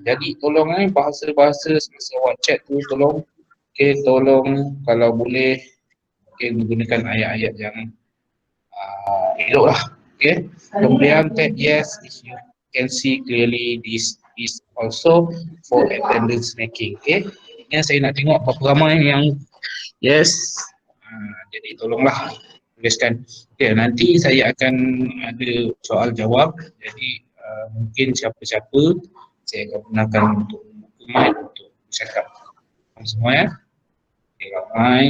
Jadi tolong bahasa-bahasa semasa awak chat tu tolong tolong kalau boleh menggunakan ayat-ayat yang elok lah. Kemudian tag yes if you can see clearly this is also for attendance making. Yang saya nak tengok berapa ramai yang yes. Jadi tolonglah tuliskan. Nanti saya akan ada soal jawab. Jadi mungkin siapa-siapa saya akan gunakan untuk membuka mic untuk cakap. Semua ya. Ramai.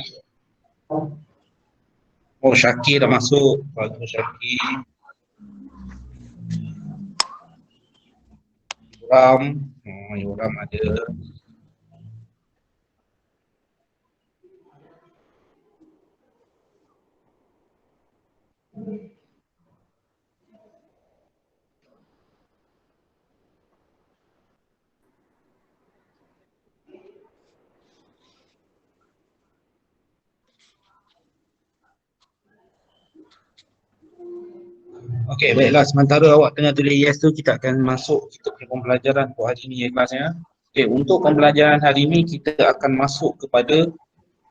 Oh, Syakir dah masuk. Bagus Syakir. Yuram ada. Okey, baiklah, sementara awak tengah tulis yes tu, kita akan masuk kita punya pembelajaran untuk hari ini ya kelasnya. Okey, untuk pembelajaran hari ini kita akan masuk kepada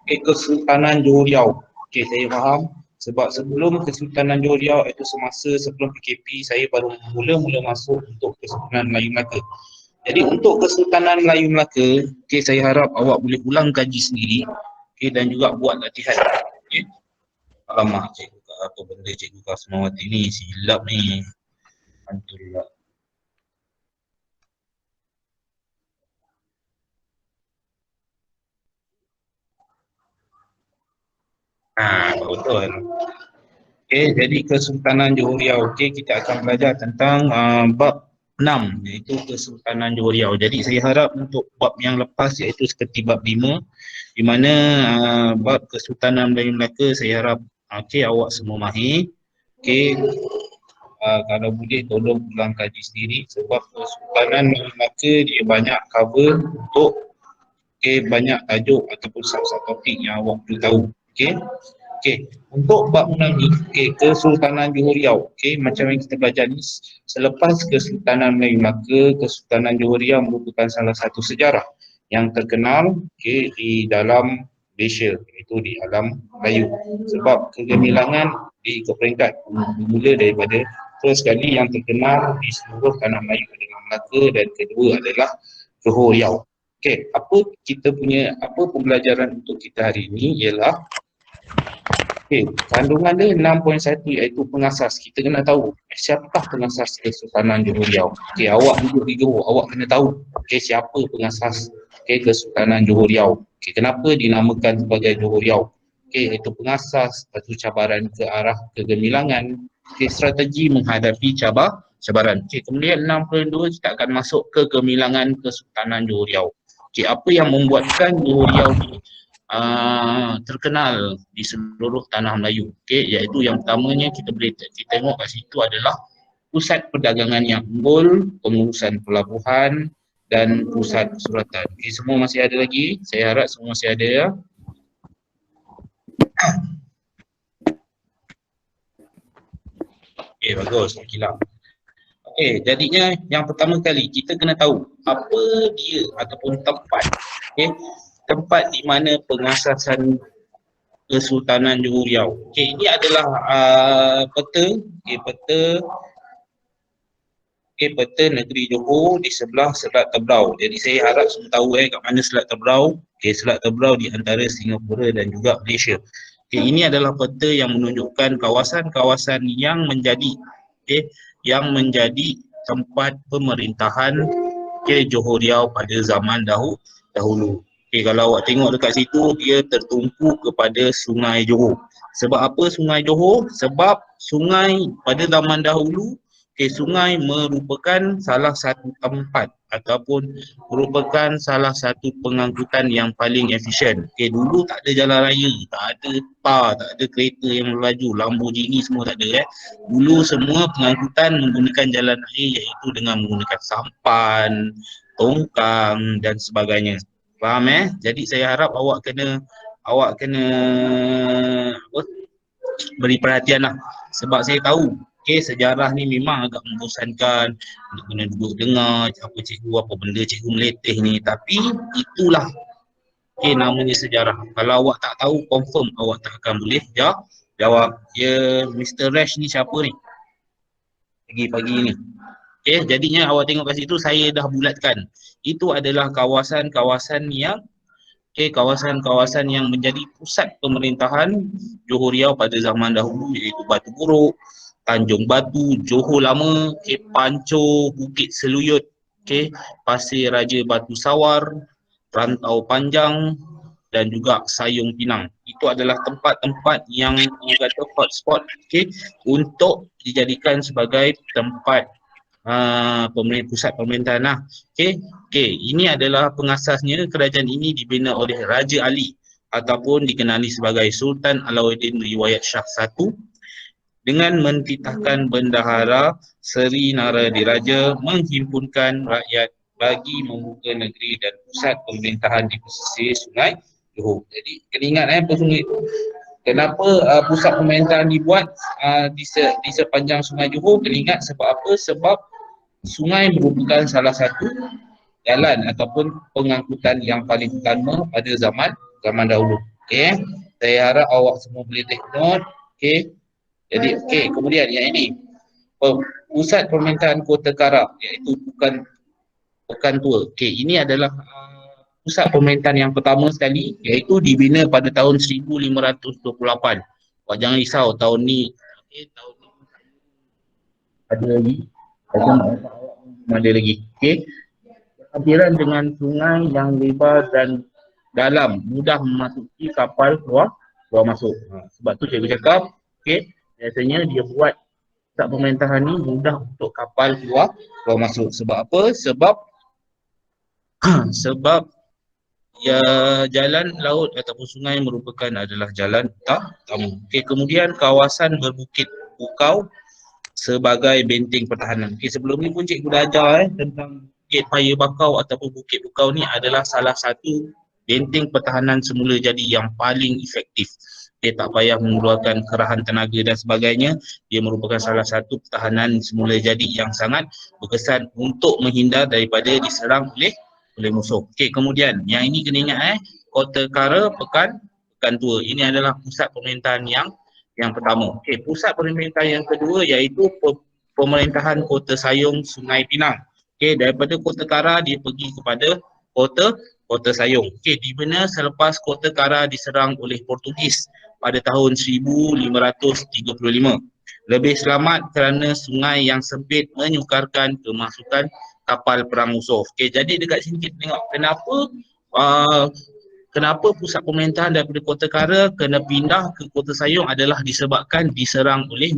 Kesultanan Johor Riau. Okey, saya faham sebab sebelum Kesultanan Johor Riau itu semasa sebelum PKP saya baru mula-mula masuk untuk Kesultanan Melayu Melaka. Jadi untuk Kesultanan Melayu Melaka, okey, saya harap awak boleh ulang kaji sendiri, okey, dan juga buat latihan. Okey. Alamak, cikgu apa benda cikgu Kasmawati ni silap ni. Alhamdulillah. Betul. Okey, jadi Kesultanan Johor Riau. Okey, kita akan belajar tentang bab 6 iaitu Kesultanan Johor Riau. Jadi saya harap untuk bab yang lepas iaitu seperti bab 5 di mana bab Kesultanan Melayu Melaka saya harap awak semua mahir. Okey, kalau boleh tolong ulang kaji sendiri sebab Kesultanan Melayu Melaka dia banyak cover untuk banyak tajuk ataupun sub-sub topik yang awak perlu tahu. Okey, untuk bab 6 ni, Kesultanan Johor Riau. Okey, macam yang kita belajar ni, selepas Kesultanan Melayu Melaka, Kesultanan Johor Riau merupakan salah satu sejarah yang terkenal di dalam Malaysia, iaitu di alam Melayu. Sebab kegemilangan di peringkat bermula daripada first sekali yang terkenal di seluruh tanah Melayu adalah Melaka dan kedua adalah Johor Riau. Okey, apa pembelajaran untuk kita hari ini ialah kandungan dia 6.1 iaitu pengasas. Kita kena tahu siapakah pengasas Kesultanan Johor Riau. Okey, awak duduk di Johor, awak kena tahu siapa pengasas Kesultanan Johor Riau. Okey, kenapa dinamakan sebagai Johor Riau? Okey, iaitu pengasas satu cabaran ke arah kegemilangan, strategi menghadapi cabaran. Okey, kemudian 6.2 kita akan masuk ke kegemilangan Kesultanan Johor Riau. Okey, apa yang membuatkan Johor Riau ni terkenal di seluruh tanah Melayu, iaitu yang pertamanya kita tengok kat situ adalah pusat perdagangan yang unggul, pengurusan pelabuhan dan pusat suratan. Semua masih ada lagi, saya harap semua masih ada ya. Bagus, kilang. Jadinya yang pertama kali kita kena tahu apa dia ataupun tempat tempat di mana pengasasan Kesultanan Johor Riau. Ini adalah peta negeri Johor di sebelah Selat Tebrau. Jadi saya harap semua tahu kat mana Selat Tebrau. Selat Tebrau di antara Singapura dan juga Malaysia. Ini adalah peta yang menunjukkan kawasan-kawasan yang menjadi tempat pemerintahan Johor Riau pada zaman dahulu. Kalau awak tengok dekat situ, dia tertumpu kepada Sungai Johor. Sebab apa Sungai Johor? Sebab sungai pada zaman dahulu, sungai merupakan salah satu tempat ataupun merupakan salah satu pengangkutan yang paling efisien. Dulu tak ada jalan raya, tak ada tak ada kereta yang melaju, Lamborghini semua tak ada. Dulu semua pengangkutan menggunakan jalan air iaitu dengan menggunakan sampan, tongkang dan sebagainya. Faham Jadi saya harap awak kena beri perhatian lah. Sebab saya tahu Okay, sejarah ni memang agak membosankan, kena duduk dengar apa cikgu, apa benda cikgu meletih ni, tapi itulah namanya sejarah. Kalau awak tak tahu, confirm awak tak akan boleh jawab. Ya, Mr. Rash ni siapa ni? Pagi-pagi ni. Jadinya awak tengok kat situ, saya dah bulatkan. Itu adalah kawasan-kawasan yang kawasan-kawasan yang menjadi pusat pemerintahan Johor Riau pada zaman dahulu, iaitu Batu Buruk, Tanjung Batu, Johor Lama, Panco, Bukit Seluyut, Pasir Raja Batu Sawar, Rantau Panjang dan juga Sayung Pinang. Itu adalah tempat-tempat yang kata hotspot untuk dijadikan sebagai tempat pusat pemerintahan lah. Ini adalah pengasasnya. Kerajaan ini dibina oleh Raja Ali ataupun dikenali sebagai Sultan Alauddin Riwayat Shah I dengan mentitahkan Bendahara Seri Naradiraja menghimpunkan rakyat bagi membuka negeri dan pusat pemerintahan di pesisir Sungai Johor. Jadi kena ingat apa sungai itu. Kenapa pusat pemerintahan dibuat di sepanjang Sungai Johor? Kena ingat sebab apa? Sebab sungai merupakan salah satu jalan ataupun pengangkutan yang paling utama pada zaman dahulu. Saya harap awak semua boleh take note. Jadi kemudian yang ini pusat pemerintahan Kota Kara, iaitu Pekan Tua. Ini adalah pusat pemerintahan yang pertama sekali, iaitu dibina pada tahun 1528. Awak jangan risau tahun ni ada lagi. Ada lagi. Berhampiran dengan sungai yang lebar dan dalam, mudah memasuki kapal keluar masuk. Sebab tu saya cakap, biasanya dia buat pusat pemerintahan ni mudah untuk kapal keluar masuk. Sebab apa? Sebab ya, jalan laut ataupun sungai merupakan adalah jalan utama. Kemudian kawasan berbukit Bukau sebagai benteng pertahanan. Sebelum ni pun cikgu dah ajar tentang Bukit Paya Bakau ataupun Bukit Bukau ni adalah salah satu benteng pertahanan semula jadi yang paling efektif. Tak payah mengeluarkan kerahan tenaga dan sebagainya. Dia merupakan salah satu pertahanan semula jadi yang sangat berkesan untuk menghindar daripada diserang oleh musuh. Kemudian yang ini kena ingat Kota Kara, Pekan Tua. Ini adalah pusat pemerintahan yang pertama. Pusat pemerintahan yang kedua iaitu pemerintahan Kota Sayung, Sungai Pinang. Daripada Kota Kara dia pergi kepada Kota Sayung. Dibina selepas Kota Kara diserang oleh Portugis pada tahun 1535. Lebih selamat kerana sungai yang sempit menyukarkan kemasukan kapal perang musuh. Jadi dekat sini kita tengok kenapa pusat pemerintahan daripada Kota Kara kena pindah ke Kota Sayung adalah disebabkan diserang oleh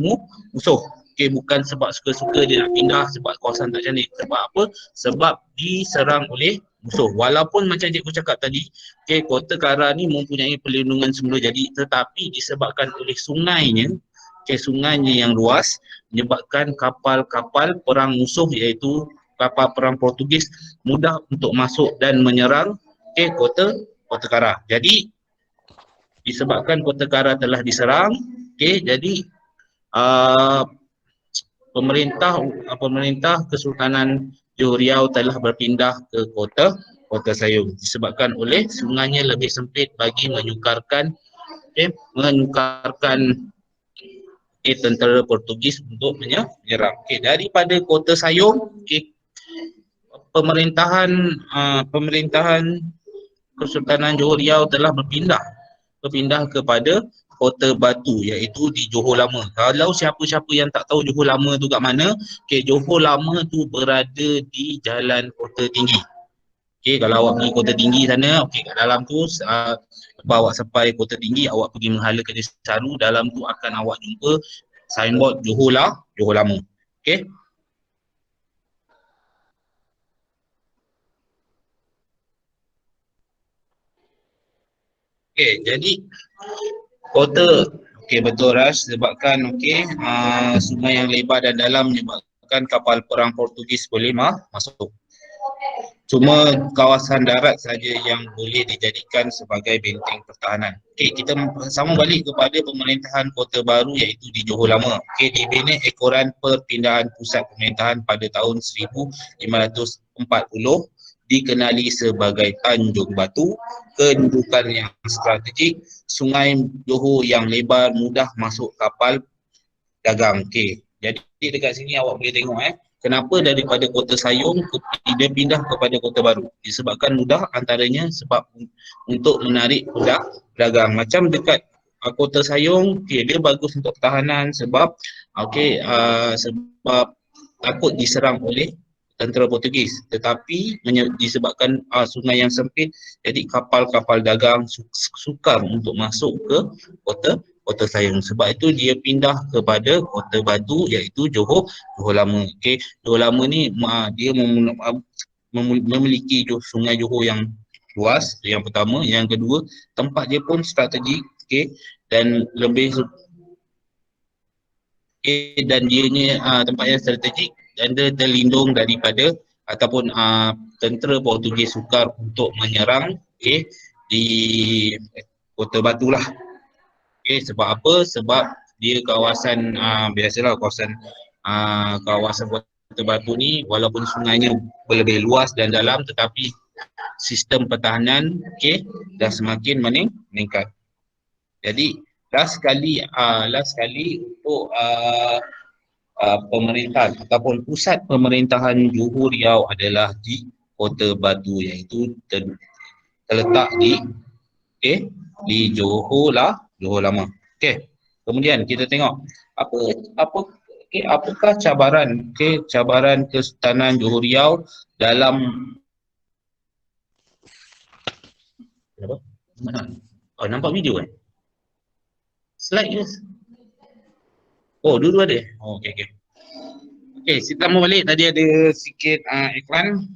musuh. Bukan sebab suka-suka dia nak pindah sebab kawasan tak cantik. Sebab apa? Sebab diserang oleh musuh. Walaupun macam cikgu cakap tadi, Kota Kara ni mempunyai perlindungan semula jadi, tetapi disebabkan oleh sungainya, sungainya yang luas, menyebabkan kapal-kapal perang musuh iaitu kapal perang Portugis mudah untuk masuk dan menyerang Kota Kara. Jadi disebabkan Kota Kara telah diserang, jadi pemerintah Kesultanan Johor Riau telah berpindah ke Kota Sayung disebabkan oleh sungainya lebih sempit bagi menyukarkan tentera Portugis untuk menyerang. Daripada Kota Sayung, pemerintahan Kesultanan Johor Riau telah berpindah kepada Kota Batu iaitu di Johor Lama. Kalau siapa-siapa yang tak tahu Johor Lama tu kat mana, Johor Lama tu berada di Jalan Kota Tinggi. Kalau awak pergi Kota Tinggi sana, kat dalam tu awak sampai Kota Tinggi, awak pergi menghala ke Desa Saru, dalam tu akan awak jumpa signboard Johor Lama. Jadi betul Rash, sebabkan sungai yang lebar dan dalam menyebabkan kapal perang Portugis boleh masuk. Cuma kawasan darat saja yang boleh dijadikan sebagai benteng pertahanan. Okey, kita sama balik kepada pemerintahan Kota Baru iaitu di Johor Lama. Okey, dibina ekoran perpindahan pusat pemerintahan pada tahun 1540, dikenali sebagai Tanjung Batu, kedudukan yang strategik, sungai Johor yang lebar mudah masuk kapal dagang. Okey. Jadi dekat sini awak boleh tengok kenapa daripada Kota Sayong dia pindah kepada Kota Baru. Disebabkan mudah, antaranya sebab untuk menarik pedagang. Macam dekat Kota Sayong, okay, dia bagus untuk pertahanan sebab sebab takut diserang oleh tentera Portugis. Tetapi disebabkan sungai yang sempit, jadi kapal-kapal dagang sukar untuk masuk ke Kota Sayong. Sebab itu dia pindah kepada Kota Batu iaitu Johor Lama. Okey, Johor Lama ni dia memiliki sungai Johor yang luas, yang pertama. Yang kedua, tempat dia pun strategik, okey, dan lebih dan dia ni tempat yang strategik dan dia terlindung daripada ataupun tentera Portugis sukar untuk menyerang di Kota Batu lah. Okay, sebab apa? Sebab dia kawasan biasalah kawasan Kota Batu ni walaupun sungainya lebih luas dan dalam, tetapi sistem pertahanan dah semakin meningkat. Jadi last sekali untuk pemerintahan ataupun pusat pemerintahan Johor Riau adalah di Kota Batu, iaitu terletak di Johor Lama. Okey. Kemudian kita tengok apakah cabaran Kesultanan Johor Riau dalam nampak video slide je. Dulu ada. Okey. Okey, kita mau balik, tadi ada sikit iklan.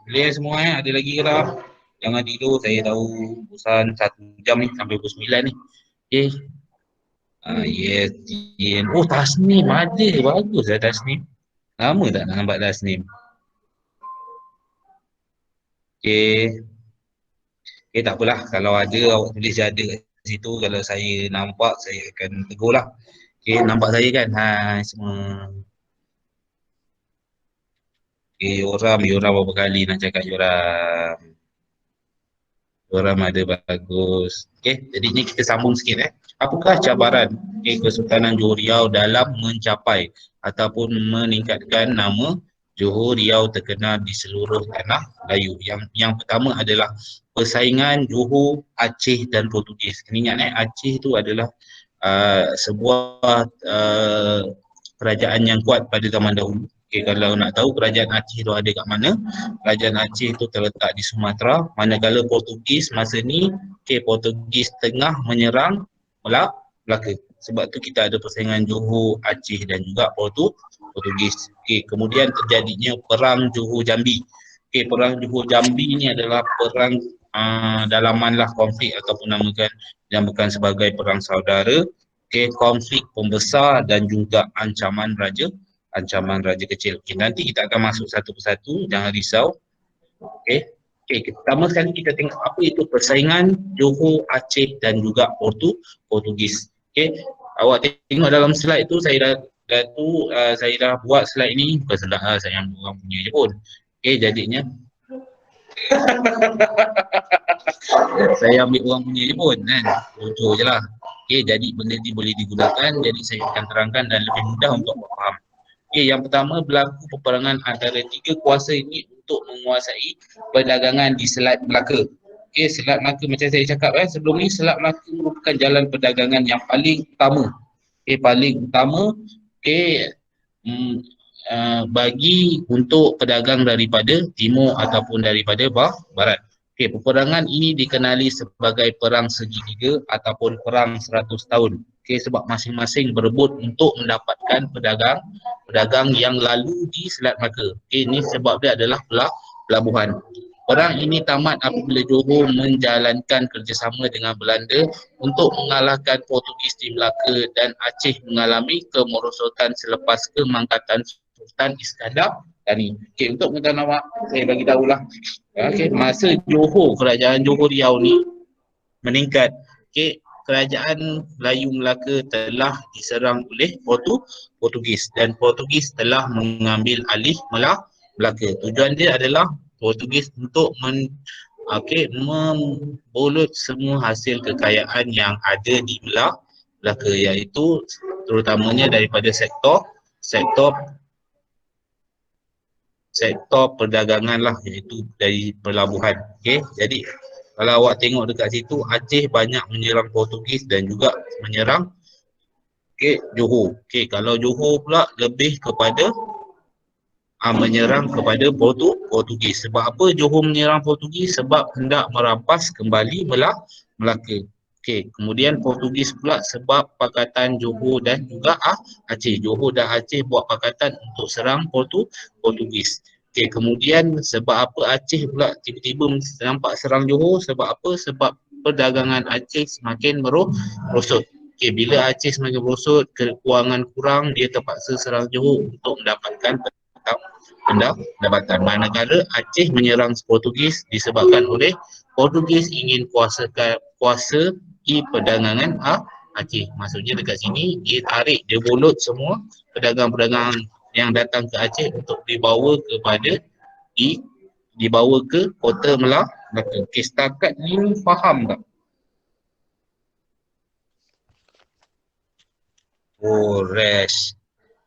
Boleh semua ada lagi ke tak? Jangan tidur, saya tahu bosan 1 jam ni sampai pukul 9 ni. Okey. Yes. Tasnim ada. Bagus lah Tasnim. Lama tak nak nampak Tasnim. Okey. Okey, tak apalah. Kalau ada, awak tulis je ada kat situ. Kalau saya nampak, saya akan tegur lah. Okey, nampak saya kan? Hai semua. Okey, Yoram berapa kali nak cakap Yoram. Yoram ada bagus. Okey, jadi ni kita sambung sikit Apakah cabaran Kesultanan Johor Riau dalam mencapai ataupun meningkatkan nama Johor Riau terkenal di seluruh tanah Melayu? Yang pertama adalah persaingan Johor, Aceh dan Portugis. Kena ingat Aceh itu adalah sebuah kerajaan yang kuat pada zaman dahulu. Kalau nak tahu kerajaan Aceh itu ada kat mana, kerajaan Aceh itu terletak di Sumatera, manakala Portugis masa ni, Portugis tengah menyerang Melaka. Sebab tu kita ada persaingan Johor, Aceh dan juga Portugis. Kemudian terjadinya perang Johor Jambi. Perang Johor Jambi ni adalah perang dalaman lah, konflik ataupun dinamakan sebagai perang saudara. Konflik pembesar dan juga ancaman raja kecil. Nanti kita akan masuk satu persatu, jangan risau. Pertama sekali kita tengok apa itu persaingan Johor, Aceh dan juga Portugis. Awak tengok dalam slide tu, saya dah buat slide ni, bukan salah saya ambil orang punya je pun. Jadinya saya ambil orang punya je pun kan, lucu je lah. Jadi benda ni boleh digunakan, jadi saya akan terangkan dan lebih mudah untuk faham. Yang pertama, berlaku peperangan antara 3 kuasa ini untuk menguasai perdagangan di Selat Melaka. Selat Melaka macam saya cakap sebelum ni, Selat Melaka merupakan jalan perdagangan yang paling utama. Bagi untuk pedagang daripada timur ataupun daripada barat. Peperangan ini dikenali sebagai perang segitiga ataupun perang 100 tahun. Sebab masing-masing berebut untuk mendapatkan pedagang yang lalu di Selat Melaka. Ini sebab dia adalah pelabuhan. Perang ini tamat apabila Johor menjalankan kerjasama dengan Belanda untuk mengalahkan Portugis di Melaka, dan Aceh mengalami kemerosotan selepas kemangkatan Sultan Iskandar Dan ni, okey, untuk pengetahuan awak, saya bagi tahulah. Okey, masa Johor, kerajaan Johor Riau ni meningkat. Okey, kerajaan Melayu Melaka telah diserang oleh Portugis dan Portugis telah mengambil alih Melaka. Tujuan dia adalah Portugis untuk membulut semua hasil kekayaan yang ada di Melaka, iaitu terutamanya daripada sektor perdagangan lah, iaitu dari pelabuhan. Okey, jadi kalau awak tengok dekat situ, Aceh banyak menyerang Portugis dan juga menyerang Johor. Okey, kalau Johor pula lebih kepada menyerang kepada Portugis. Sebab apa Johor menyerang Portugis? Sebab hendak merampas kembali Melaka. Okey, kemudian Portugis pula sebab pakatan Johor dan juga Aceh. Johor dan Aceh buat pakatan untuk serang Portugis. Okey, kemudian sebab apa Aceh pula tiba-tiba nampak serang Johor? Sebab apa? Sebab perdagangan Aceh semakin merosot. Okey, bila Aceh semakin merosot, keuangan kurang, dia terpaksa serang Johor untuk mendapatkan pendapatan. Manakala Aceh menyerang Portugis disebabkan oleh Portugis ingin kuasai perdagangan Aceh. Maksudnya dekat sini dia tarik, dia bulut semua pedagang-pedagang yang datang ke Aceh untuk dibawa ke kota Melaka. Okey, setakat ni faham tak? Oh, Resh.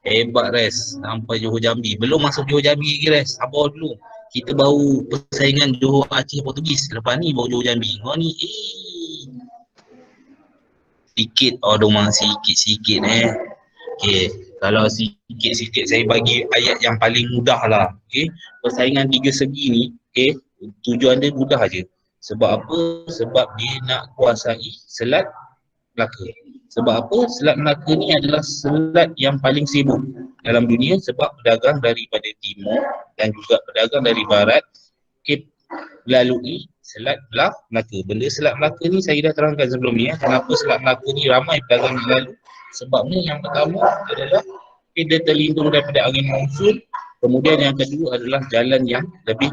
Hebat Res, sampai Johor Jambi. Belum masuk Johor Jambi lagi Res, sabar dulu. Kita baru persaingan Johor Aceh Portugis. Lepas ni baru Johor Jambi. Kau ni sikit, domang sikit-sikit Okay, kalau sikit-sikit saya bagi ayat yang paling mudah lah. Okay, persaingan tiga segi ni, okay, tujuan dia mudah aja. Sebab apa? Sebab dia nak kuasai Selat Melaka. Sebab apa? Selat Melaka ni adalah selat yang paling sibuk dalam dunia sebab pedagang daripada timur dan juga pedagang dari barat melalui Selat Melaka. Benda Selat Melaka ni saya dah terangkan sebelum ni. Kenapa Selat Melaka ni ramai pedagang yang lalu? Sebabnya yang pertama adalah dia terlindung daripada angin monsun. Kemudian yang kedua adalah jalan yang lebih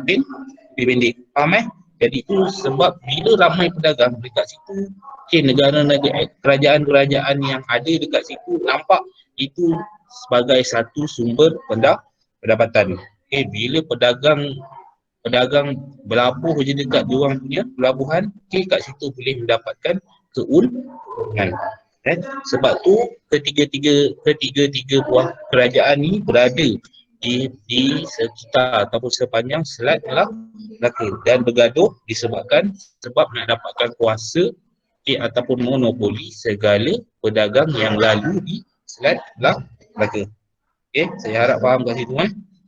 pendek. Faham Jadi itu sebab bila ramai pedagang dekat situ, negara-negara, kerajaan-kerajaan yang ada dekat situ nampak itu sebagai satu sumber pendapatan. Bila pedagang berlabuh je dekat diorang punya pelabuhan, kat situ boleh mendapatkan keuntungan. Sebab tu ketiga-tiga buah kerajaan ni berada di sekitar ataupun sepanjang Selat Melaka dan bergaduh disebabkan sebab nak dapatkan kuasa ataupun monopoli segala pedagang yang lalu di Selat Melaka. Saya harap faham kat situ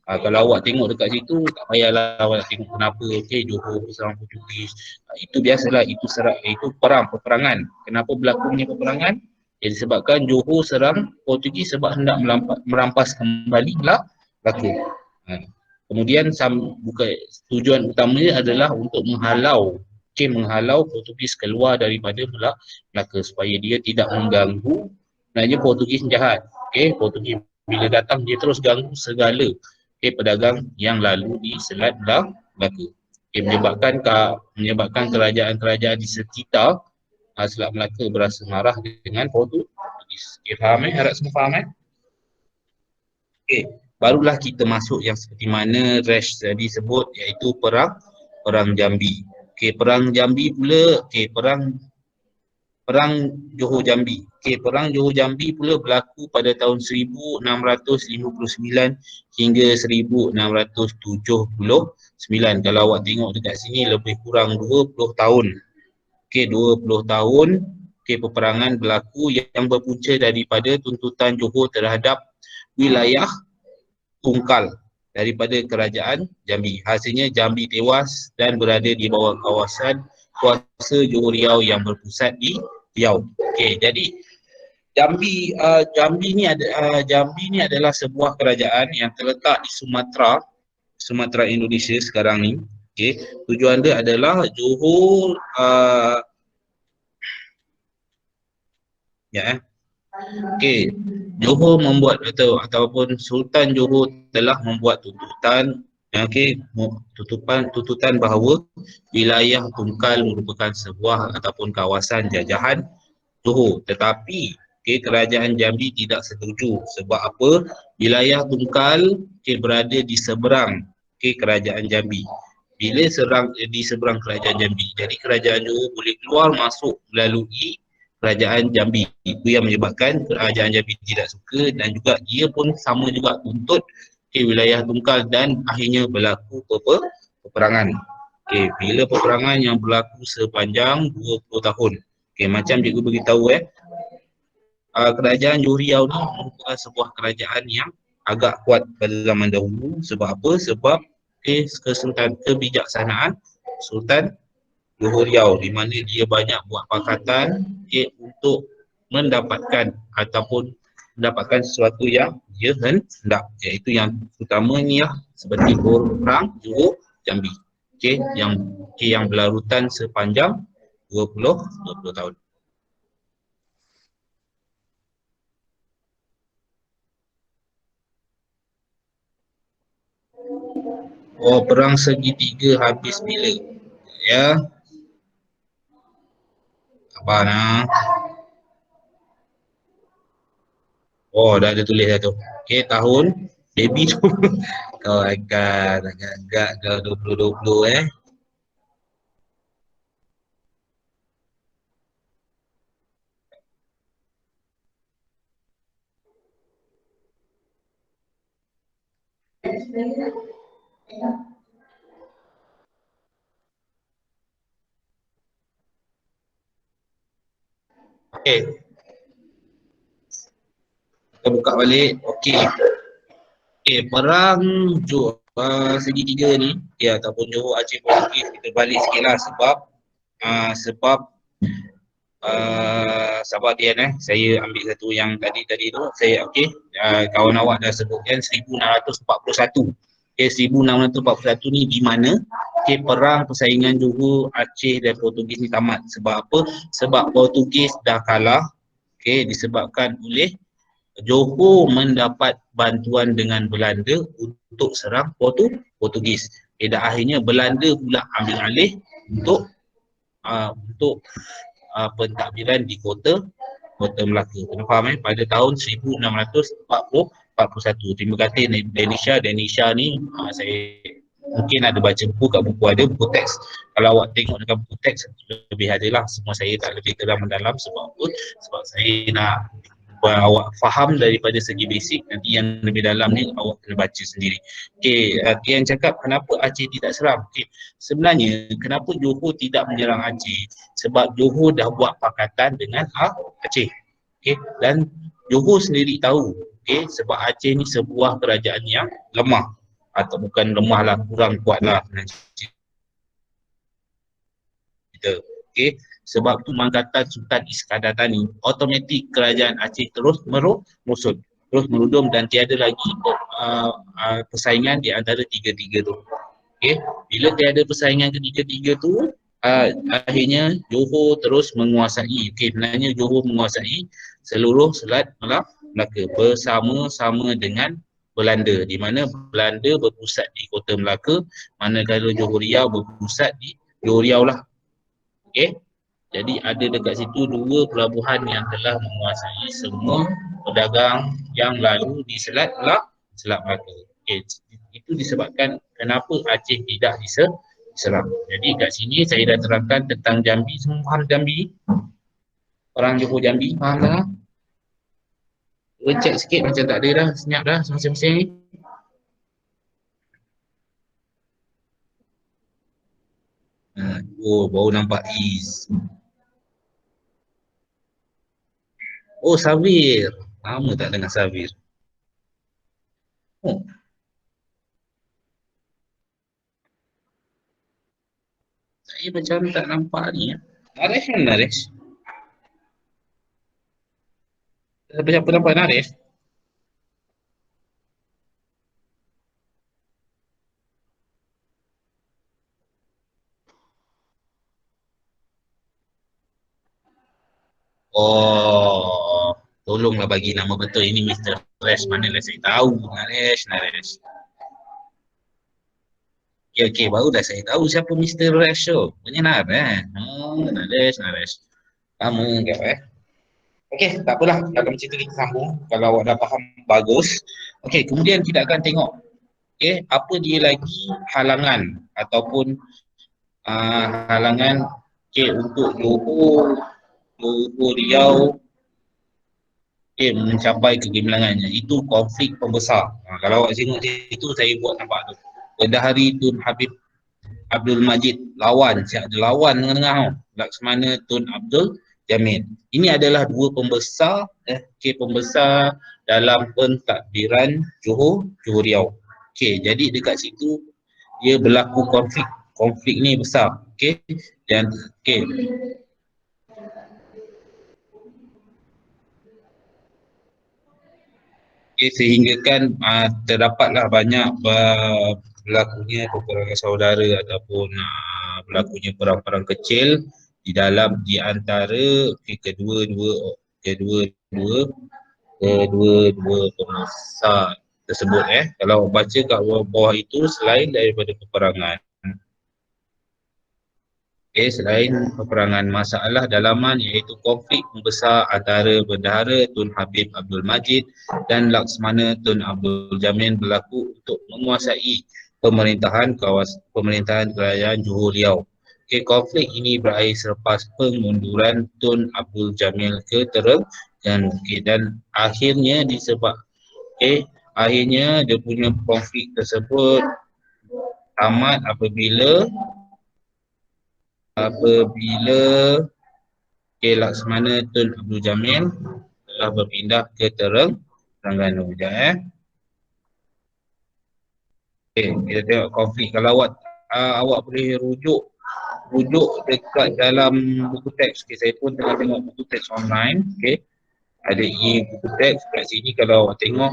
kalau awak tengok dekat situ, tak payahlah awak tengok kenapa Johor serang Portugis. Itu biasalah, itu peperangan. Kenapa berlakunya peperangan? Disebabkan Johor serang Portugis sebab hendak merampas kembali Melaka. Kemudian bukan tujuan utamanya adalah untuk menghalau Portugis keluar daripada Melaka supaya dia tidak mengganggu. Sebenarnya Portugis jahat. Portugis bila datang dia terus ganggu segala pedagang yang lalu di Selat Melaka. Menyebabkan kerajaan-kerajaan di sekitar Selat Melaka berasa marah dengan Portugis. Faham Harap semua faham barulah kita masuk yang seperti mana Resh tadi sebut, iaitu Perang Jambi. Perang Jambi pula, Perang Johor Jambi. Perang Johor Jambi pula berlaku pada tahun 1659 hingga 1679. Kalau awak tengok dekat sini lebih kurang 20 tahun. 20 tahun peperangan berlaku yang berpunca daripada tuntutan Johor terhadap wilayah tungkal daripada kerajaan Jambi. Hasilnya Jambi tewas dan berada di bawah kawasan kuasa Johor Riau yang berpusat di Riau. Jadi Jambi ni adalah sebuah kerajaan yang terletak di Sumatera Indonesia sekarang ni. Tujuan dia adalah Johor Okey, Johor membuat ataupun Sultan Johor telah membuat tuntutan, okey, tuntutan bahawa wilayah Tungkal merupakan sebuah ataupun kawasan jajahan Johor, tetapi kerajaan Jambi tidak setuju. Sebab apa? Wilayah Tungkal berada di seberang kerajaan Jambi. Bila di seberang kerajaan Jambi, jadi kerajaan Johor boleh keluar masuk melalui kerajaan Jambi. Itu yang menyebabkan kerajaan Jambi tidak suka, dan juga dia pun sama juga tuntut wilayah Tungkal, dan akhirnya berlaku peperangan. Bila peperangan yang berlaku sepanjang 20 tahun. Macam cikgu beritahu kerajaan Johor Riau ni merupakan sebuah kerajaan yang agak kuat pada zaman dahulu. Sebab apa? Sebab kebijaksanaan Sultan Johor Riau, di mana dia banyak buat pakatan untuk mendapatkan ataupun mendapatkan sesuatu yang dia hendak, iaitu yang utamanya seperti perang Johor Jambi, yang berlarutan sepanjang 20 tahun. Oh, perang segitiga habis bila? Ya, apa nak? Oh, dah ada tulis dah tu. Okey, tahun baby tu. Kau agak-agak kau 2020 eh. Okey, kita buka balik. Okey. Okey, perang segitiga ni, ataupun Johor Aceh Portugis, kita balik sikit lah sebab sabar Dian saya ambil satu yang tadi tu saya kawan awak dah sebutkan 1641. 1641 ni di mana perang persaingan Johor, Aceh dan Portugis ni tamat. Sebab apa? Sebab Portugis dah kalah, disebabkan oleh Johor mendapat bantuan dengan Belanda untuk serang Portugis. Dan akhirnya Belanda pula ambil alih untuk pentadbiran di Kota Melaka. Kena faham pada tahun 1641. Terima kasih Denisha ni, saya mungkin ada baca buku, kat buku ada buku teks. Kalau awak tengok dekat buku teks lebih ada lah, semua saya tak lebih terang mendalam. Sebab apa? Sebab saya nak awak faham daripada segi basic, nanti yang lebih dalam ni awak kena baca sendiri. Tian cakap kenapa Aceh tidak serang. Sebenarnya kenapa Johor tidak menyerang Aceh? Sebab Johor dah buat pakatan dengan Aceh. Dan Johor sendiri tahu, sebab Aceh ni sebuah kerajaan yang lemah, atau bukan lemah lah, kurang kuat lah kita. Sebab tu Mangkatan Sultan Iskandar Tani, automatik kerajaan Aceh terus merosot, terus merudum, dan tiada lagi persaingan di antara tiga-tiga tu. Bila tiada persaingan ketiga-tiga tu, akhirnya Johor terus menguasai. Sebenarnya Johor menguasai seluruh Selat Melaka bersama-sama dengan Belanda, di mana Belanda berpusat di Kota Melaka, manakala Johor Riau berpusat di Johor Riau lah. Jadi ada dekat situ dua pelabuhan yang telah menguasai semua pedagang yang lalu di Selat Melaka. Itu disebabkan kenapa Aceh tidak diserang. Jadi kat sini saya dah terangkan tentang Jambi. Semua faham Jambi? Orang Johor Jambi faham tak? Cuba cek sikit macam tak ada dah, senyap dah masing-masing ni. Oh, baru nampak Is. Oh, Sabir. Lama tak dengar Sabir. Oh, saya macam tak nampak ni ya. Naresh mana Naresh? Siapa nampak Naresh? Oh, tolonglah bagi nama betul. Ini Mr. Resh, manalah saya tahu. Naresh. Okey, baru dah saya tahu siapa Mr. Resh tu. Punya Naresh. Naresh. Lama ke Okey, tak apalah. Kalau macam tu kita sambung. Kalau awak dah faham, bagus. Okey, kemudian kita akan tengok apa dia lagi halangan ataupun halangan untuk Johor Riau mencapai kegemilangannya. Itu konflik pembesar. Kalau awak tengok situ, saya buat nampak tu. Bendahari Tun Habib Abdul Majid lawan, siap ada lawan tengah-tengah tau. Laksamana Tun Abdul Jamil. Ini adalah dua pembesar pembesar dalam pentadbiran Johor Riau. Jadi dekat situ dia berlaku konflik ni besar. Dan sehinggakan terdapatlah banyak berlakunya peperangan saudara ataupun berlakunya perang-perang kecil di antara kedua pembesar tersebut. Kalau baca kat bawah itu, selain daripada peperangan selain peperangan, masalah dalaman iaitu konflik membesar antara Bendahara Tun Habib Abdul Majid dan Laksamana Tun Abdul Jamil berlaku untuk menguasai pemerintahan kerajaan Johor Riau. Konflik ini berakhir selepas pengunduran Tun Abdul Jamil ke Terengganu. Dan akhirnya akhirnya dia punya konflik tersebut tamat apabila Laksamana Tun Abdul Jamil telah berpindah ke Terengganu. Kita tengok konflik. Kalau awak boleh rujuk dekat dalam buku teks. Saya pun tengah tengok buku teks online. Ada buku teks kat sini. Kalau awak tengok,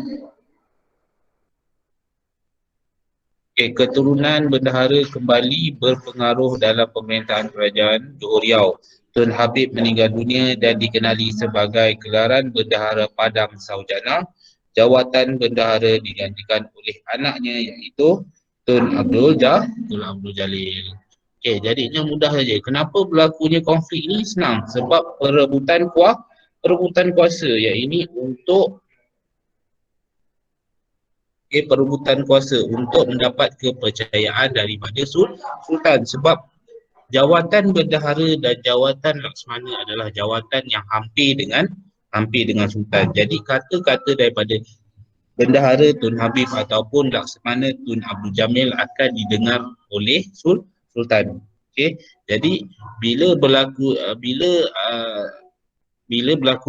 keturunan bendahara kembali berpengaruh dalam pemerintahan kerajaan Johor Riau. Tun Habib meninggal dunia dan dikenali sebagai gelaran Bendahara Padang Saujana. Jawatan bendahara digantikan oleh anaknya iaitu Tun Abdul Jalil. Jadinya mudah saja. Kenapa berlakunya konflik ini? Senang. Sebab perebutan kuasa, iaitu untuk perebutan kuasa untuk mendapat kepercayaan daripada Sultan. Sebab jawatan bendahara dan jawatan Laksamana adalah jawatan yang hampir dengan Sultan. Jadi kata-kata daripada Bendahara Tun Habib ataupun Laksamana Tun Abdul Jamil akan didengar oleh Sultan. Jadi bila berlaku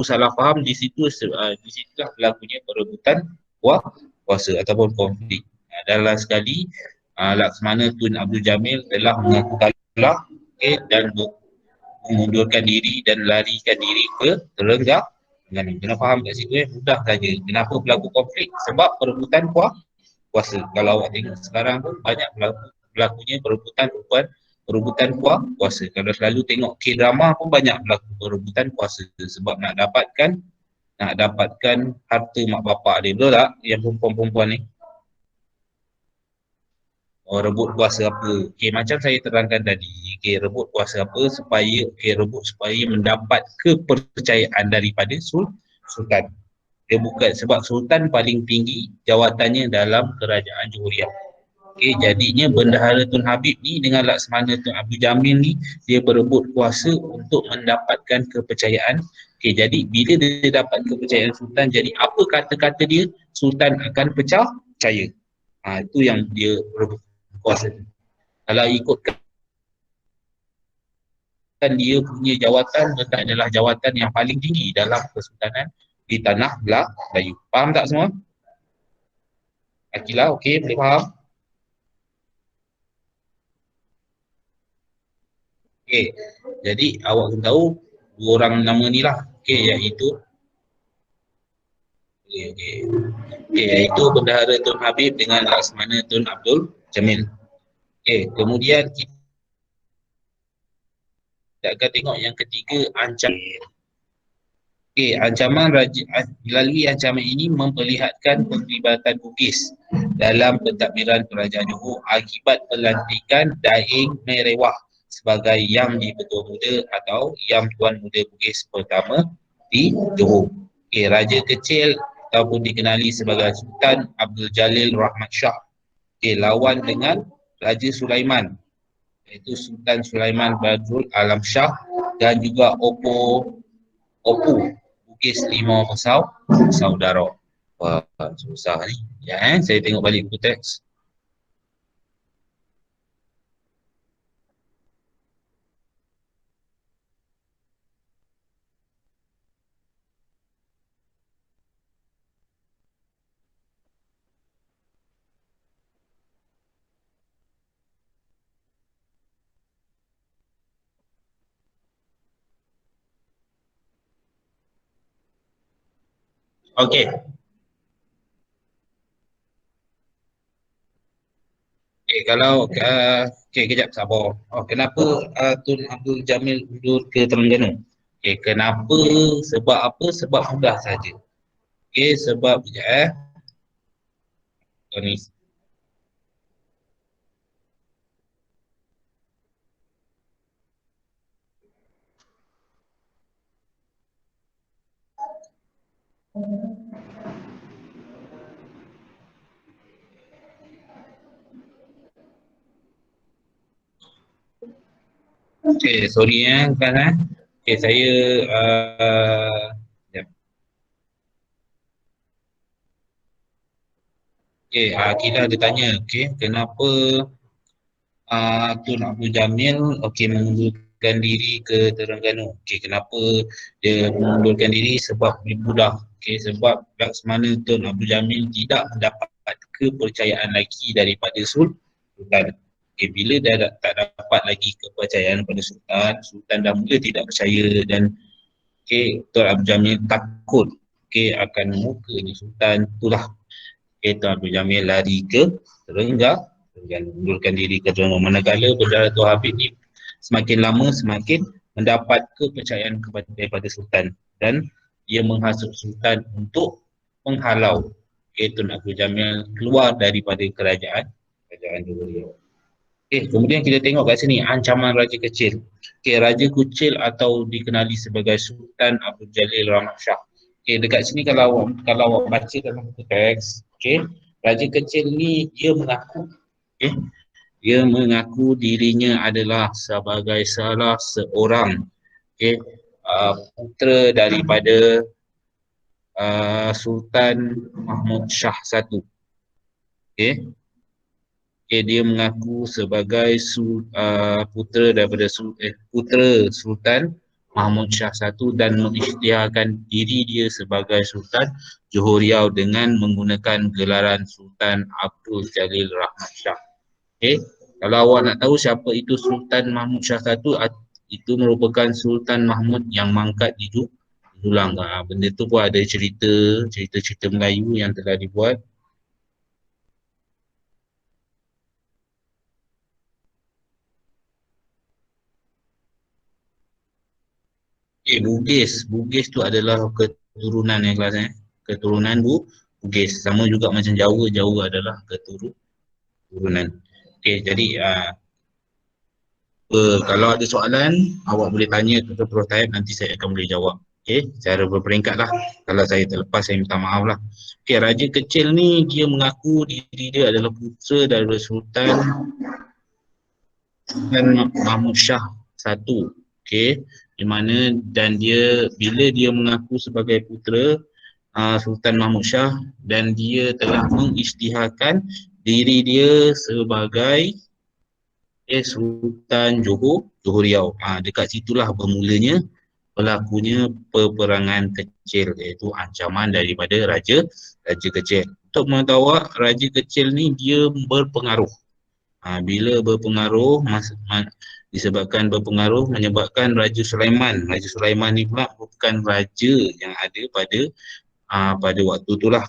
salah faham, disitulah berlakunya perebutan kuasa ataupun konflik. Dalam sekali Laksamana Tun Abdul Jamil telah mengaku kalah dan mengundurkan diri dan larikan diri ke Terengganu. Kena faham kat situ mudah saja. Kenapa berlaku konflik? Sebab perebutan kuasa. Kalau awak tengok sekarang pun banyak berlakunya perebutan kuasa. Kalau selalu tengok K-drama pun banyak berlaku perebutan kuasa sebab nak dapatkan harta mak bapak dia. Betul tak yang perempuan-perempuan ni? Rebut kuasa apa? Macam saya terangkan tadi, rebut kuasa apa supaya mendapat kepercayaan daripada Sultan. Dia bukan sebab Sultan paling tinggi jawatannya dalam kerajaan Johor Riau. Jadinya Bendahara Tun Habib ni dengan Laksamana Tun Abdul Jamil ni, dia berebut kuasa untuk mendapatkan kepercayaan. Jadi bila dia dapat kepercayaan Sultan, jadi apa kata-kata dia, Sultan akan percaya. Itu yang dia berebut kuasa. Kalau ikutkan dia punya jawatan, letak adalah jawatan yang paling tinggi dalam kesultanan di tanah Melayu. Faham tak semua? Akilah, okey, boleh faham? Jadi awak kena tahu dua orang nama ni lah. Iaitu iaitu Bendahara Tun Habib dengan Laksamana Tun Abdul Jamil. Kemudian kita akan tengok yang ketiga, ancaman. Okey, ancaman raja melalui ancaman ini memperlihatkan keterlibatan Bugis dalam pentadbiran kerajaan Johor akibat pelantikan Daeng Merewah sebagai Yang di-Pertua Muda atau Yang Tuan Muda Bugis pertama di Johor. Okey, raja kecil ataupun dikenali sebagai Sultan Abdul Jalil Rahmat Shah. Okey, lawan dengan Raja Sulaiman, iaitu Sultan Sulaiman Badrul Alam Shah, dan juga Opu Bugis Limau Saudara. Wah, susah ni. Ya, saya tengok balik buku teks. Okey. Okey, kalau okey, kejap sabar. Oh, kenapa Tun Abdul Jamil mundur ke Terengganu? Okey, kenapa? Sebab apa? Sebab mudah saja. Okey, sebab kejap Oh, ni. Okey, sorry kan Okey, saya sekejap. Okey, Akilah ada tanya, okey, kenapa Tun Abdul Jamil okey mengundurkan diri ke Terengganu. Okey, kenapa dia mengundurkan diri? Sebab mudah. Okey, sebab Laksamana Tun Abdul Jamil tidak mendapat kepercayaan lagi daripada Sultan. Okey, bila dia tak dapat lagi kepercayaan pada Sultan, Sultan dah mula tidak percaya dan okey, Tun Abdul Jamil takut okey akan mukanya Sultan. Itulah Tun Abdul Jamil lari ke Terengganu dan mengundurkan diri ke Terengganu. Manakala Bendahara Tua Habib ni semakin lama semakin mendapat kepercayaan daripada Sultan dan ia menghasut Sultan untuk menghalau Tun Abdul Jamil keluar daripada kerajaan Johor. Kemudian kita tengok kat sini ancaman Raja Kecil. Raja Kecil atau dikenali sebagai Sultan Abdul Jalil Rahmat Shah. Dekat sini kalau awak baca dalam buku teks, Raja Kecil ni dia mengaku dia mengaku dirinya adalah sebagai salah seorang putera daripada Sultan Mahmud Shah I. Dia mengaku sebagai putera daripada putera Sultan Mahmud Shah I dan mengisytiharkan diri dia sebagai Sultan Johor Riau dengan menggunakan gelaran Sultan Abdul Jalil Rahmat Shah. Kalau awak nak tahu siapa itu Sultan Mahmud Shah I, itu merupakan Sultan Mahmud yang mangkat di Julang. Benda tu pun ada cerita Melayu yang telah dibuat. Bugis tu adalah keturunan yang kelas keturunan Bugis. Sama juga macam Jawa adalah keturunan. Jadi kalau ada soalan awak boleh tanya ke Prof Taib, nanti saya akan boleh jawab. Secara berperingkat lah. Kalau saya terlepas saya minta maaf lah. Raja Kecil ni dia mengaku diri dia adalah putera daripada Sultan Mahmud Shah I. Di mana dan bila dia mengaku sebagai putera Sultan Mahmud Shah dan dia telah mengisytiharkan diri dia sebagai Sultan Johor Riau. Dekat situlah bermulanya berlakunya peperangan kecil, iaitu ancaman daripada Raja Kecil. Untuk mengetahui Raja Kecil ni dia berpengaruh. Bila berpengaruh disebabkan berpengaruh menyebabkan Raja Sulaiman. Raja Sulaiman ni pula bukan raja yang ada pada waktu itulah.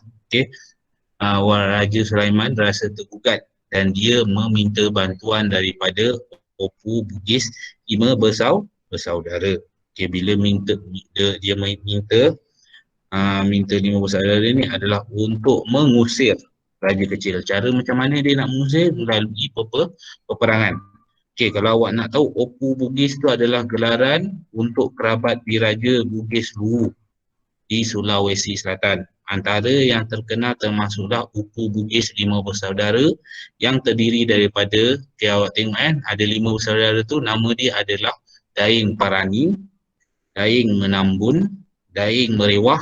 Raja Sulaiman rasa tergugat dan dia meminta bantuan daripada Opu Bugis 5 bersaudara. Bila dia meminta minta lima bersaudara ni adalah untuk mengusir raja kecil. Cara macam mana dia nak mengusir? Melalui peperangan. Okey, kalau awak nak tahu, Opu Bugis tu adalah gelaran untuk kerabat diraja Bugis Luwu di Sulawesi Selatan. Antara yang terkenal termasuklah Opu Bugis lima bersaudara yang terdiri daripada, okay, awak tengok kan, ada lima bersaudara tu, nama dia adalah Daing Parani, Daing Menambun, Daing Merewah,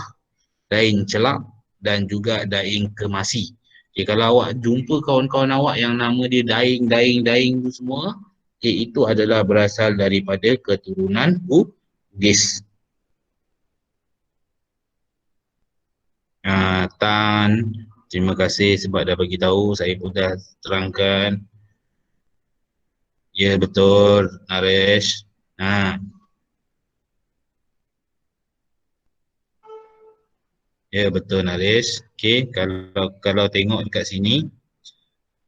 Daing Celak dan juga Daing Kemasi. Okay, kalau awak jumpa kawan-kawan awak yang nama dia Daing, Daing, Daing tu semua, okay, itu adalah berasal daripada keturunan Bugis. Tan, terima kasih sebab dah bagi tahu. Saya pun dah terangkan. Ya, betul, Naresh. Ya, betul, Naresh. Okey, kalau tengok dekat sini,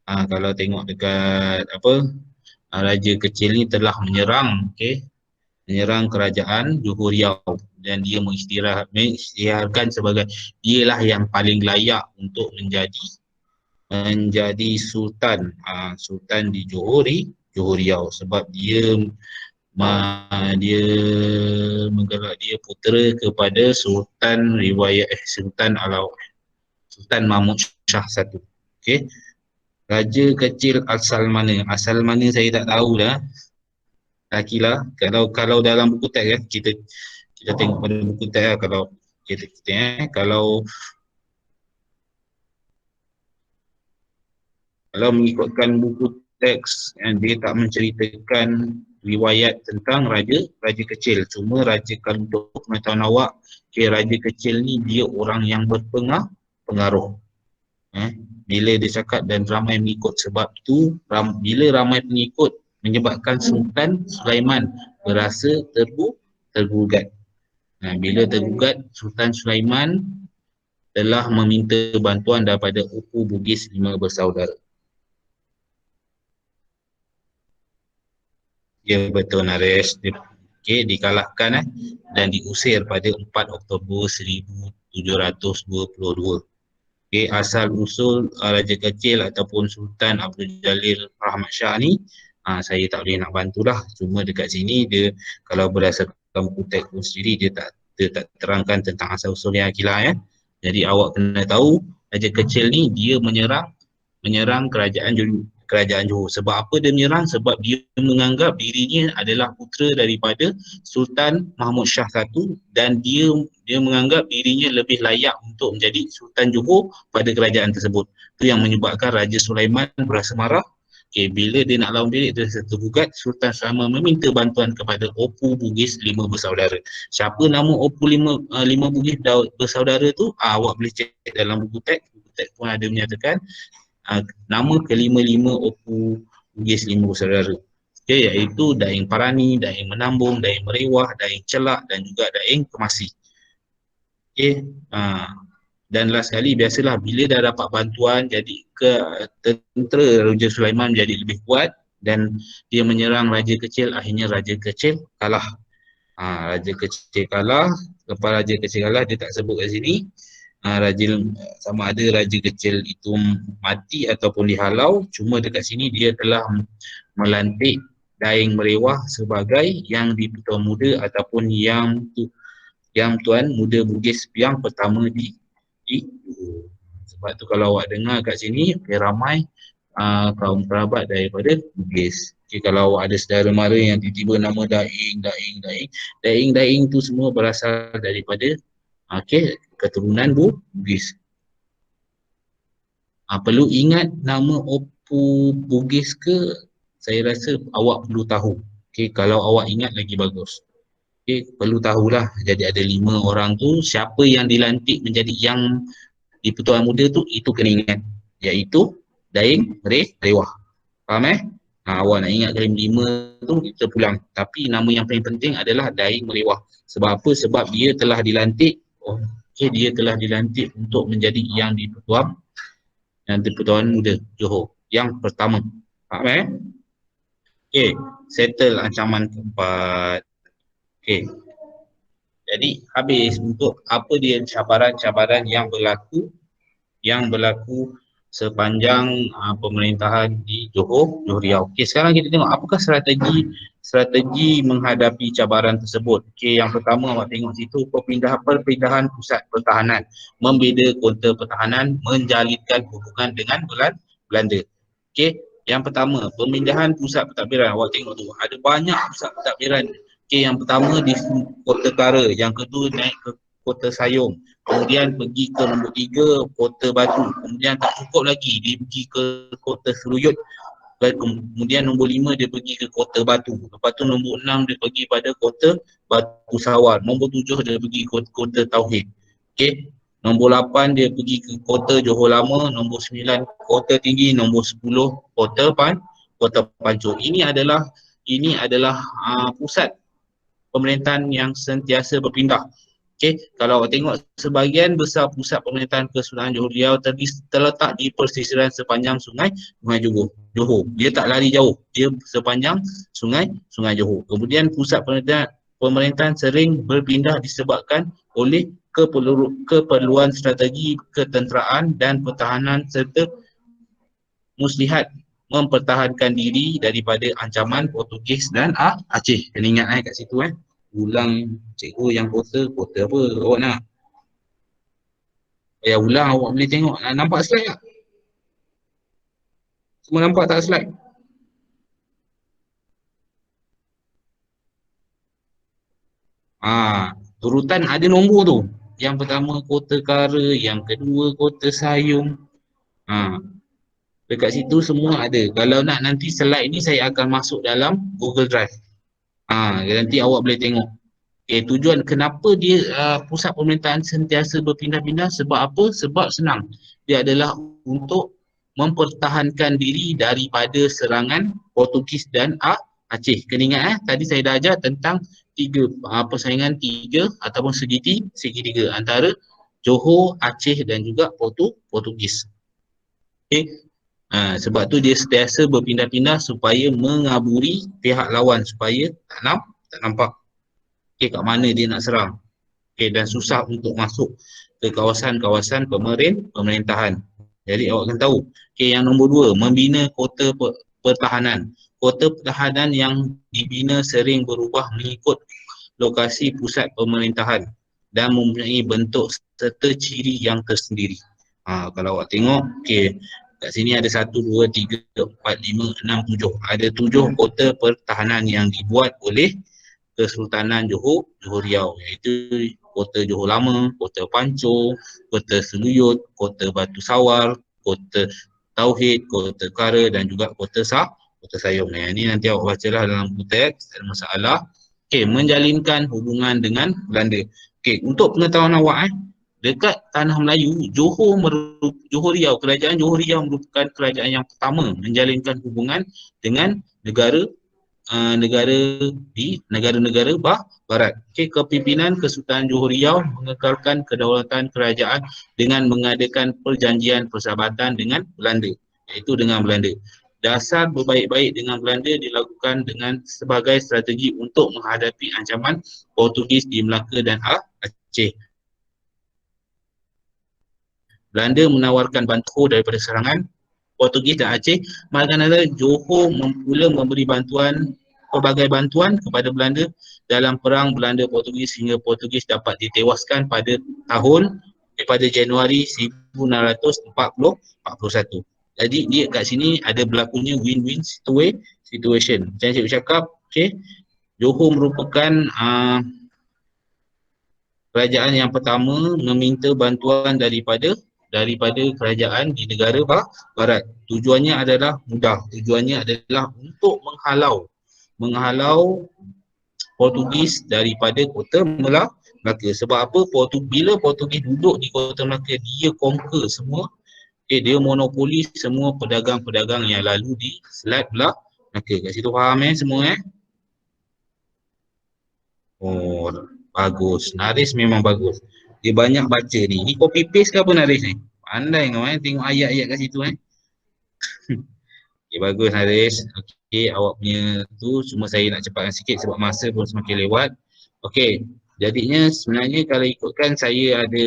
kalau tengok dekat apa, raja kecil ni telah menyerang, okey, menyerang kerajaan Johor Riau, dan dia mengisytiharkan sebagai dialah yang paling layak untuk menjadi sultan, sultan di Johor Riau, sebab dia menggelar dia putera kepada Sultan Sultan Mahmud Shah satu. Okey. Raja kecil asal mana? Asal mana saya tak tahu dah. Akilah, kalau dalam buku teks kan, kita tengok pada buku teks lah, kalau kalau mengikutkan buku teks, dia tak menceritakan riwayat tentang raja kecil. Cuma untuk pengetahuan awak, okay, raja kecil ni dia orang yang berpengaruh. Bila dia cakap dan ramai mengikut, sebab tu bila ramai pengikut menyebabkan Sultan Sulaiman berasa tergugat. Bila tergugat, Sultan Sulaiman telah meminta bantuan daripada Opu Bugis lima bersaudara. Ya, betul, Naresh. Okay, dikalahkan dan diusir pada 4 Oktober 1722. Okay, asal usul raja kecil ataupun Sultan Abdul Jalil Rahmat Shah ni, saya tak boleh nak bantulah. Cuma dekat sini dia, kalau berdasarkan buku teks sendiri, dia tak terangkan tentang asal usulnya, Akilah ya. Jadi awak kena tahu, raja kecil ni dia menyerang kerajaan Johor. Sebab apa dia menyerang? Sebab dia menganggap dirinya adalah putera daripada Sultan Mahmud Shah satu, dan dia menganggap dirinya lebih layak untuk menjadi Sultan Johor pada kerajaan tersebut. Itu yang menyebabkan Raja Sulaiman berasa marah. Okay, bila dia nak lawan bilik, dia tergugat. Sultan Sulaiman meminta bantuan kepada Opu Bugis lima bersaudara. Siapa nama Opu lima Bugis bersaudara tu? Awak boleh cek dalam buku teks. Buku teks pun ada menyatakan nama kelima-lima Opu Bugis lima bersaudara. Okay, iaitu Daing Parani, Daing Menambung, Daing Merewah, Daing Celak dan juga Daing Kemasi. Okay, dan last sekali, biasalah bila dah dapat bantuan, jadi tentera Raja Sulaiman menjadi lebih kuat dan dia menyerang raja kecil. Akhirnya raja kecil kalah. Raja kecil kalah. Lepas raja kecil kalah, dia tak sebut kat sini sama ada raja kecil itu mati ataupun dihalau. Cuma dekat sini dia telah melantik Daing Merewah sebagai yang di-Pertuan Muda ataupun yang Tuan Muda Bugis yang pertama di sebab tu kalau awak dengar kat sini, ramai kaum kerabat daripada Bugis. Okay, kalau awak ada saudara mara yang tiba-tiba nama Daing tu semua berasal daripada keturunan Bugis. Perlu ingat nama Opu Bugis ke? Saya rasa awak perlu tahu. Okay, kalau awak ingat lagi bagus. Okay, perlu tahulah. Jadi ada 5 orang tu, siapa yang dilantik menjadi yang di Pertuan Muda tu, itu kena ingat. Iaitu Daing Merewah. Faham awak nak ingat kelima tu, kita pulang. Tapi nama yang paling penting adalah Daing Merewah. Sebab apa? Sebab dia telah dilantik, dia telah dilantik untuk menjadi yang di Pertuan Muda Johor yang pertama. Faham settle ancaman keempat. Jadi habis untuk apa dia cabaran-cabaran yang berlaku sepanjang pemerintahan di Johor Riau. Okey, sekarang kita tengok apakah strategi menghadapi cabaran tersebut. Okey, yang pertama awak tengok situ perpindahan pusat pertahanan, membina kota pertahanan, menjalinkan hubungan dengan Belanda. Okey, yang pertama pemindahan pusat pentadbiran. Awak tengok tu ada banyak pusat pentadbiran. Okey, yang pertama di Kota Kara, yang kedua naik ke Kota Sayong, kemudian pergi ke nombor 3 Kota Batu, kemudian tak cukup lagi dia pergi ke Kota Seruyut, kemudian nombor 5 dia pergi ke Kota Batu, lepas tu nombor 6 dia pergi pada Kota Batu Sawar, nombor 7 dia pergi Kota Tauhid. Okey, nombor 8 dia pergi ke Kota Johor Lama, nombor 9 Kota Tinggi, nombor 10 Kota Pancur. Ini adalah pusat pemerintahan yang sentiasa berpindah. Okey, kalau awak tengok sebahagian besar pusat pemerintahan Kesultanan Johor Riau terletak di persisiran sepanjang Sungai Johor. Dia tak lari jauh, dia sepanjang Sungai Johor. Kemudian pusat pemerintahan sering berpindah disebabkan oleh keperluan strategi ketenteraan dan pertahanan serta muslihat mempertahankan diri daripada ancaman Portugis dan Aceh. Kena ingat kat situ ulang cikgu yang kota apa awak nak? Ulang awak boleh tengok. Nampak slide tak? Semua nampak tak slide? Turutan ada nombor tu. Yang pertama Kota Kara, yang kedua Kota Sayung. Dekat situ semua ada. Kalau nak nanti slide ni saya akan masuk dalam Google Drive. Nanti awak boleh tengok. Tujuan kenapa dia pusat pemerintahan sentiasa berpindah-pindah, sebab apa? Sebab senang. Dia adalah untuk mempertahankan diri daripada serangan Portugis dan Aceh. Kena ingat tadi saya dah ajar tentang persaingan tiga ataupun segitiga antara Johor, Aceh dan juga Portugis. Sebab tu dia sentiasa berpindah-pindah supaya mengaburi pihak lawan supaya tak nampak kat mana dia nak serang. Dan susah untuk masuk ke kawasan-kawasan pemerintahan. Jadi awak akan tahu. Yang nombor 2, membina kota pertahanan. Kota pertahanan yang dibina sering berubah mengikut lokasi pusat pemerintahan dan mempunyai bentuk serta ciri yang tersendiri. Kalau awak tengok, kat sini ada 1, 2, 3, 4, 5, 6, 7. Ada 7 kota pertahanan yang dibuat oleh Kesultanan Johor Riau, iaitu Kota Johor Lama, Kota Pancur, Kota Seruyut, Kota Batu Sawar, Kota Tauhid, Kota Kara dan juga Kota Sayong. Ini nanti awak bacalah dalam buku teks, ada masalah. Menjalinkan hubungan dengan Belanda. Untuk pengetahuan awak, dekat Tanah Melayu, Johor Riau, kerajaan Johor Riau merupakan kerajaan yang pertama menjalinkan hubungan dengan negara-negara barat. Kepimpinan Kesultanan Johor Riau mengekalkan kedaulatan kerajaan dengan mengadakan perjanjian persahabatan dengan Belanda, iaitu dengan Belanda. Dasar berbaik-baik dengan Belanda dilakukan dengan sebagai strategi untuk menghadapi ancaman Portugis di Melaka dan Aceh. Belanda menawarkan bantuan daripada serangan Portugis dan Aceh, manakala Johor mula memberi pelbagai bantuan kepada Belanda dalam perang Belanda Portugis hingga Portugis dapat ditewaskan pada Januari 1641. Jadi dia kat sini ada berlakunya win-win situation. Macam saya cakap, Johor merupakan kerajaan yang pertama meminta bantuan daripada kerajaan di negara barat. Tujuannya adalah mudah. Tujuannya adalah untuk menghalau Portugis daripada kota Melaka. Sebab apa? Bila Portugis duduk di kota Melaka, dia conquer semua. Dia monopoli semua pedagang-pedagang yang lalu di Selat Melaka. Kat situ faham semua Oh, bagus. Naris memang bagus. Dia banyak baca ni. Ni copy paste ke apa Naris ni? Pandai kau tengok ayat-ayat kat situ bagus Naris. Awak punya tu cuma saya nak cepatkan sikit sebab masa pun semakin lewat. Jadinya sebenarnya kalau ikutkan saya ada,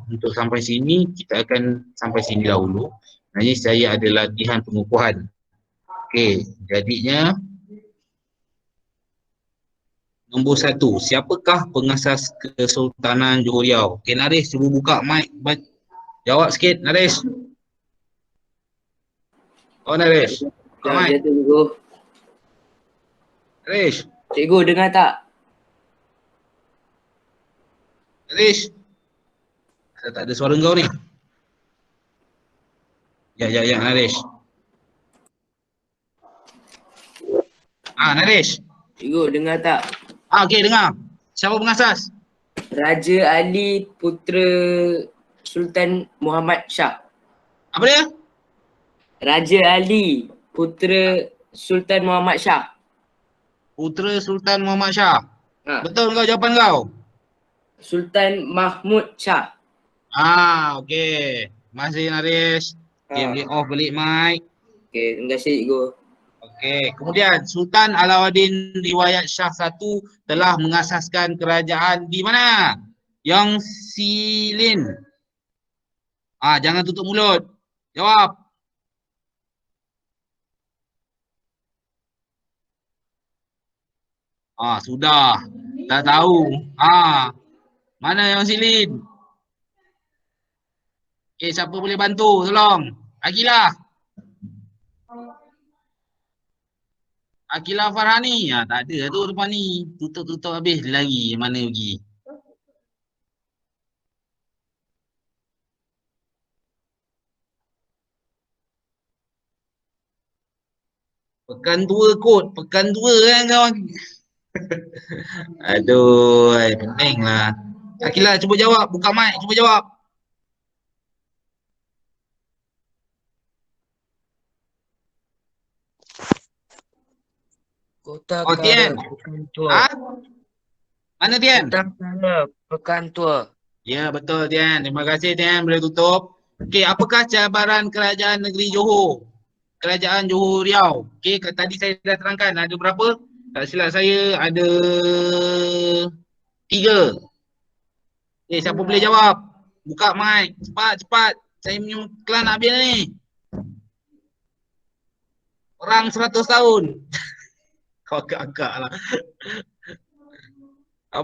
untuk sampai sini kita akan sampai sini dahulu. Sebenarnya saya ada latihan pengukuhan. Jadinya nombor 1, siapakah pengasas Kesultanan Johor Riau? Naris, cuba buka mic, jawab sikit Naris. Oh Naris, buka Dah, mic. dia tu cikgu. Naris, Cikgu dengar tak? Naris. Tak ada suara kau ni. Ya, Naris. Naris. Cikgu dengar tak? Okey, dengar. Siapa pengasas? Raja Ali Putera Sultan Muhammad Shah. Apa dia? Raja Ali Putera Sultan Muhammad Shah. Putera Sultan Muhammad Shah. Ha. Betul kau jawapan kau? Sultan Mahmud Shah. Okey. Masih Naris. Boleh off balik mic. Okey, terima kasih cikgu. Okey, kemudian Sultan Alauddin Riwayat Shah I telah mengasaskan kerajaan di mana? Yang Silin. Jangan tutup mulut. Jawab. Sudah. Dah tahu. Mana Yang Silin? Siapa boleh bantu? Tolong. Akilah. Akilah Farhani. Tak ada tu depan ni. Tutup habis lagi. Mana pergi? Pekan tua kot. Pekan tua kan kawan. Aduh, pening lah. Akilah cuba jawab. Buka mic. Cuba jawab. Kota Tian. Pekan Tua. Mana Tian? Kota Pekan Tua. Ya, betul Tian. Terima kasih Tian boleh tutup. Okey, apakah cabaran kerajaan negeri Johor? Kerajaan Johor Riau. Tadi saya dah terangkan ada berapa? Tak silap saya ada 3. Siapa boleh jawab? Buka mic. Cepat. Saya punya kelas nak habis ni. Orang 100 tahun. Kau agak-agak lah.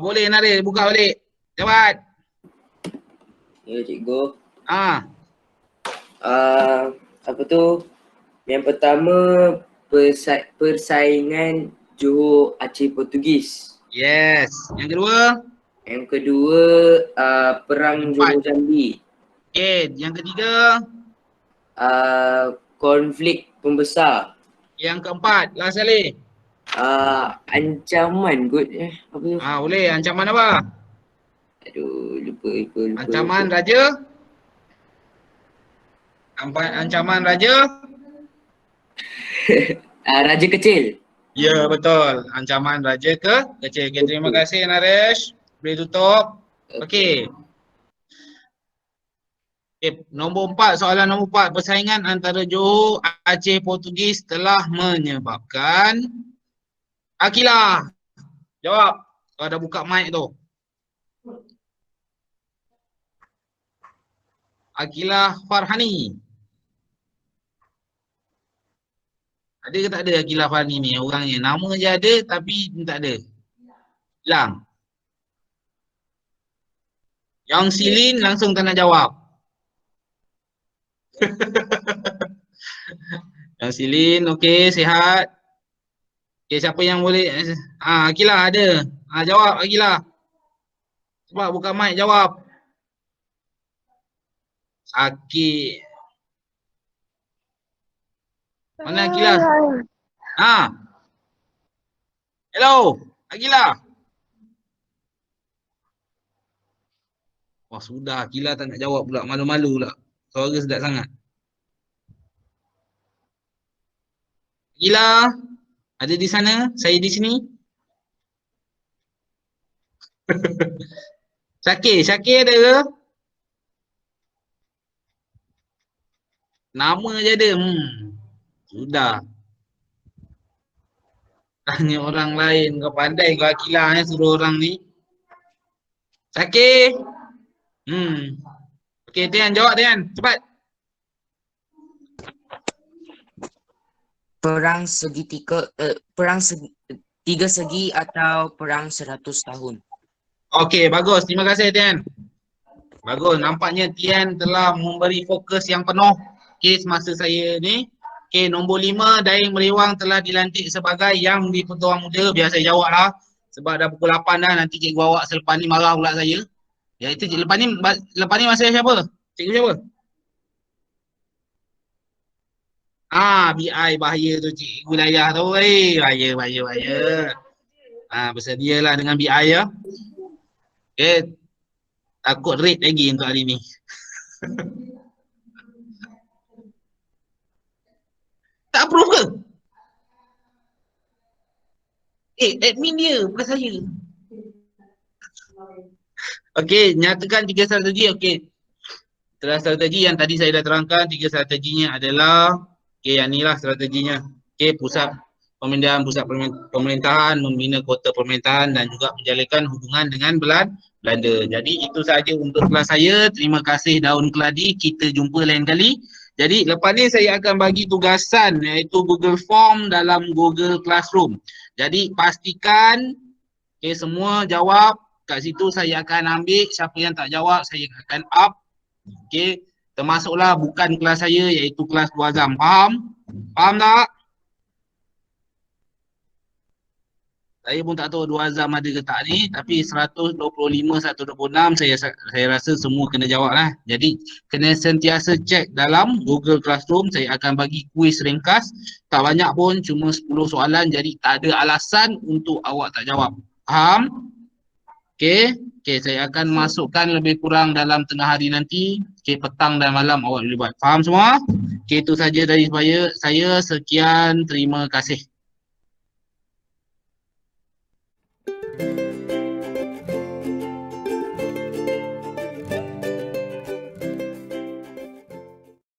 Boleh Naris, buka balik. Cepat. Ya cikgu. Apa tu? Yang pertama persaingan Johor Aceh Portugis. Yes. Yang kedua? Yang kedua perang Johor Jambi. Yang ketiga? Konflik pembesar. Yang keempat, last sekali. Ancaman kot apa tu? Boleh, ancaman apa? Aduh, lupa. Ancaman raja? Ancaman raja? Raja kecil. Ya, betul. Ancaman raja kecil. Terima kasih Naresh. Boleh tutup. Okey. Nombor 4, soalan nombor 4. Persaingan antara Johor Aceh Portugis telah menyebabkan Akilah. Jawab. Kau dah buka mic tu. Akilah Farhani. Ada ke tak ada Akilah Farhani ni orangnya? Nama je ada tapi tak ada. Hilang. Yang Silin langsung tak nak jawab. Yang Silin, okey, sihat. Siapa yang boleh? Akilah ada. Jawab Akilah. Cepat buka mic jawab. Sakit. Mana Akilah? Hello, Akilah. Wah sudah, Akilah tak nak jawab pula, malu-malu pula. Suara sedap sangat. Akilah, ada di sana, saya di sini. Syakir ada ke? Nama je ada. Sudah. Tanya orang lain. Kau pandai kau Akilah suruh orang ni. Syakir. Okey, Tian jawab Tian. Cepat. Perang tiga segi atau perang 100 tahun. Okey, bagus. Terima kasih Tian. Bagus. Nampaknya Tian telah memberi fokus yang penuh kes masa saya ni. Okey, nombor 5, Daeng Meriwang telah dilantik sebagai yang di-Pertuan Muda. Biar saya jawab lah. Sebab dah pukul 8 dah. Nanti cikgu awak selepas ni marah pula saya. Ya itu lepas ni masa siapa? Cikgu siapa? BI bahaya tu cikgu Dayah tu. Bahaya. Bersedialah dengan BI ya. Okay. Takut rate lagi untuk hari ni. Tak approve ke? Admin dia, bukan saya. Okey, nyatakan 3 strategi. Okey. Setelah strategi yang tadi saya dah terangkan, 3 strateginya adalah yang ni lah strateginya. Pusat pemerintahan, membina kota pemerintahan dan juga menjalinkan hubungan dengan Belanda. Jadi itu sahaja untuk kelas saya. Terima kasih Daun Keladi. Kita jumpa lain kali. Jadi lepas ni saya akan bagi tugasan iaitu Google Form dalam Google Classroom. Jadi pastikan semua jawab. Kat situ saya akan ambil, siapa yang tak jawab saya akan up. Termasuklah bukan kelas saya iaitu kelas 2 Azam. Faham? Faham tak? Saya pun tak tahu 2 Azam ada ke tak ni, tapi 125, 126 saya rasa semua kena jawab lah. Jadi kena sentiasa cek dalam Google Classroom. Saya akan bagi kuis ringkas. Tak banyak pun, cuma 10 soalan. Jadi tak ada alasan untuk awak tak jawab. Faham? Okey, saya akan masukkan lebih kurang dalam tengah hari nanti. Petang dan malam awak boleh buat. Faham semua? Itu saja dari saya. Sekian, terima kasih.